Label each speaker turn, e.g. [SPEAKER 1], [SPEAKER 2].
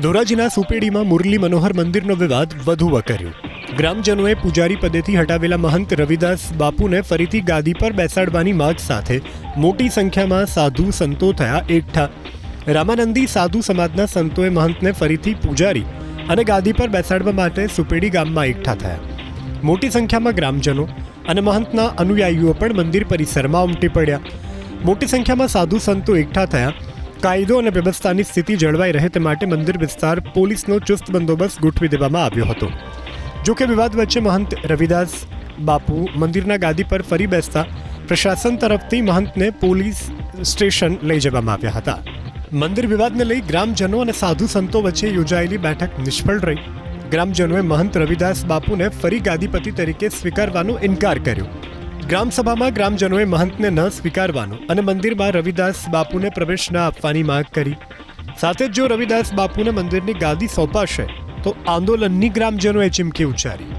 [SPEAKER 1] ધોરાજીના સુપેડીમાં મુરલી મનોહર મંદિરનો વિવાદ વધુ વકર્યો. ગ્રામજનોએ પૂજારી પદેથી હટાવેલા મહંત રવિદાસ બાપુને ફરીથી ગાદી પર બેસાડવાની માંગ સાથે મોટી સંખ્યામાં સાધુ સંતો થયા એકઠા. રામાનંદી સાધુ સમાજના સંતોએ મહંતને ફરીથી પૂજારી અને ગાદી પર બેસાડવા માટે સુપેડી ગામમાં એકઠા થયા. મોટી સંખ્યામાં ગ્રામજનો અને મહંતના અનુયાયીઓ પણ મંદિર પરિસરમાં ઉમટી પડ્યા. મોટી સંખ્યામાં સાધુ સંતો એકઠા થયા. કાયદો અને વ્યવસ્થાની સ્થિતિ જળવાઈ રહે તે માટે મંદિર વિસ્તાર પોલીસનો ચુસ્ત બંદોબસ્ત ગોઠવી દેવામાં આવ્યો હતો. જો કે વિવાદ વચ્ચે મહંત રવિદાસ બાપુ મંદિરના ગાદી પર ફરી બેસતા પ્રશાસન તરફથી મહંતને પોલીસ સ્ટેશન લઈ જવામાં આવ્યા હતા. મંદિર વિવાદને લઈ ગ્રામજનો અને સાધુ સંતો વચ્ચે યોજાયેલી બેઠક નિષ્ફળ રહી. ગ્રામજનોએ મહંત રવિદાસ બાપુને ફરી ગાદીપતિ તરીકે સ્વીકારવાનો ઇનકાર કર્યો. ગ્રામસભામાં ગ્રામજનોએ મહંતને ન સ્વીકારવાનો અને મંદિરમાં રવિદાસ બાપુને પ્રવેશ ન આપવાની માંગ કરી. સાથે જ જો રવિદાસ બાપુને મંદિરની ગાદી સોંપાશે તો આંદોલનની ગ્રામજનોએ ચીમકી ઉચ્ચારી.